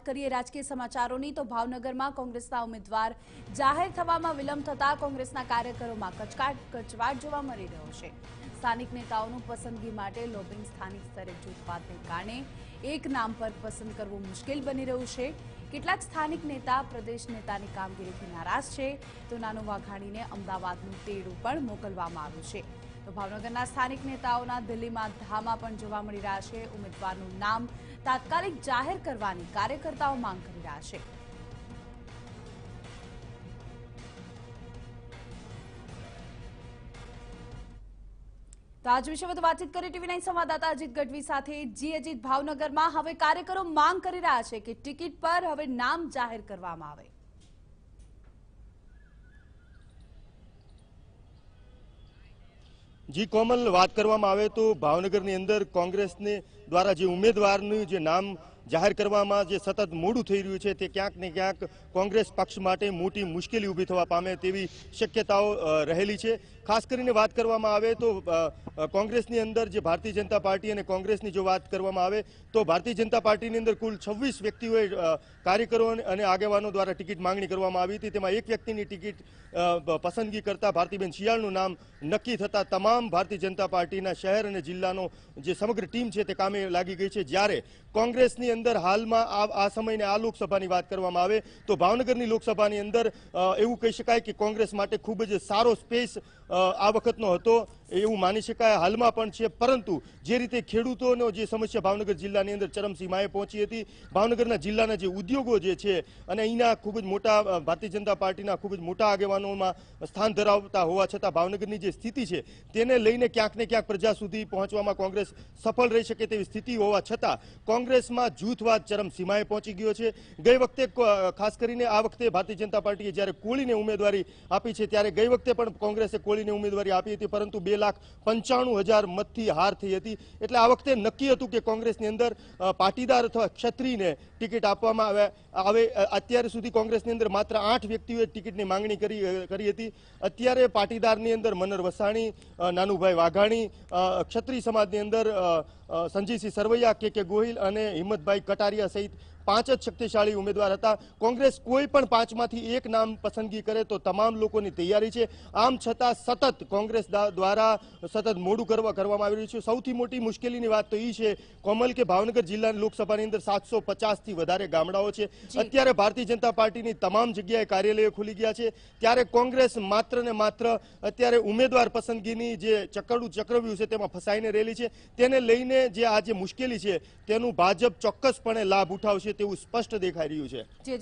કરીએ રાજકીય સમાચારોની તો ભાવનગરમાં કોંગ્રેસના ઉમેદવાર જાહેર થવામાં વિલંબ થતા કોંગ્રેસના કાર્યકરોમાં કચવાટ જોવા મળી રહ્યો છે। સ્થાનિક નેતાઓનું પસંદગી માટે લોબિંગ સ્થાનિક સ્તરે જૂથવાદને કારણે એક નામ પર પસંદ કરવું મુશ્કેલ બની રહ્યું છે। કેટલાક સ્થાનિક નેતા પ્રદેશ નેતાની કામગીરીથી નારાજ છે તો નાનું વાઘાણીને અમદાવાદનું તેડું પણ મોકલવામાં આવ્યું છે। તો ભાવનગરના સ્થાનિક નેતાઓના દિલ્હીમાં ધામા પણ જોવા મળી રહ્યા છે। ઉમેદવારનું નામ તાત્કાલિક જાહેર કરવાની કાર્યકર્તાઓ માંગ કરી રહ્યા છે। તો આજ વિશે વધુ વાતચીત કરી TV9 સંવાદદાતા અજીત ગઢવી સાથે। અજીત, ભાવનગરમાં હવે કાર્યકરો માંગ કરી રહ્યા છે કે ટિકિટ પર હવે નામ જાહેર કરવામાં આવે। जी कोमल, बात करवामां आवे तो भावनगरनी अंदर कोंग्रेसने द्वारा जे उम्मीदवारनुं जे नाम जाहिर करवामां जे सतत मोडुं थई रह्युं छे ते क्यांक ने क्यांक कोंग्रेस पक्ष माटे मोटी मुश्केली ऊभी थवा पामे तेवी शक्यताओ रहेली छे। खास करीने बात करवामां आवे तो कोंग्रेसनी अंदर जे भारतीय जनता पार्टी अने कोंग्रेसनी जो बात करवामां आवे तो भारतीय जनता पार्टीनी अंदर कुल 26 व्यक्तिओए कार्यकरो अने आगेवानो द्वारा टिकिट मांगणी करवामां आवी हती। तेमां एक व्यक्तिनी टिकिट पसंदगी करता भारतीबेन शियाळनुं नाम नक्की थता तमाम भारतीय जनता पार्टीना शहर अने जिल्लानो जे समग्र टीम छे ते कामे लागी गई छे। ज्यारे कोंग्रेसनी अंदर हालमां आ समयने आ लोकसभानी बात करवामां आवे तो भावनगरनी लोकसभानी अंदर एवुं कही शकाय के कोंग्रेस माटे खूब ज सारो स्पेस आ वखतनो हतो एवुं मानी शकाय। हालमां पण छे, परंतु जे रीते खेडूतोनो जे समस्या भावनगर जिल्लानी अंदर चरमसीमाए पहोंची हती, भावनगरना जिल्लाना जे उद्योगो जे छे अने अहींना खूब ज मोटा भारतीय जनता पार्टीना खूब ज मोटा आगेवानोमां स्थान धरावता होवा छतां भावनगरनी जे स्थिति छे तेने लईने क्यांक ने क्यांक प्रजा सुधी पहोंचवामां कोंग्रेस सफल रही शके तेवी स्थिति होवा छतां कोंग्रेसमां जूथवाद चरमसीमाए पहोंची गयो छे। गई वखते खास करीने आ वखते भारतीय जनता पार्टीए ज्यारे कोळीने उमेदवारी आपी छे त्यारे गई वखते पण कोंग्रेसे कोळीने उमेदवारी आपी हती, परंतु 2,95,000 मतथी हार थई हती। एटले आ वखते नक्की हतुं के कोंग्रेसनी अंदर पाटीदार अथवा क्षत्रियने टिकिट आपवामां आवे। अत्यार सुधी कोंग्रेसनी अंदर मात्र 8 व्यक्तिओए टिकिटनी मांगणी करी हती। अत्यारे पाटीदारनी अंदर मनर वसाणी, नानुभाई वाघाणी, क्षत्रिय समाजनी अंदर संजयसिंह सरवैया, के गोहिल अने हिम्मतभाई कटारिया सहित 5 ज शक्तिशाળી उम्मीदवार हता। कोंग्रेस कोई पण 5 मांथी एक नाम पसंदगी करे तो तमाम लोकोनी तैयारी छे। आम छतां सतत कोंग्रेस द्वारा सतत मोडुं करवामां आवी रह्युं छे। सौथी मोटी मुश्केलीनी वात तो ई छे कोमल के भावनगर जिल्लानी लोकसभानी अंदर 750 थी वधारे गामडाओ छे। अत्यारे भारतीय जनता पार्टीनी तमाम जग्याए कार्यालयो खुली गया छे त्यारे कोंग्रेस मात्र ने मात्र अत्यारे उम्मीदवार पसंदगीनी जे चक्रव्यूह छे तेमां फसाईने रहेली छे। तेने लईने जे आ जे मुश्केली छे तेनुं भाजप ચોક્કસપણે લાભ ઉઠાવશે તેવું સ્પષ્ટ દેખાઈ રહ્યું છે।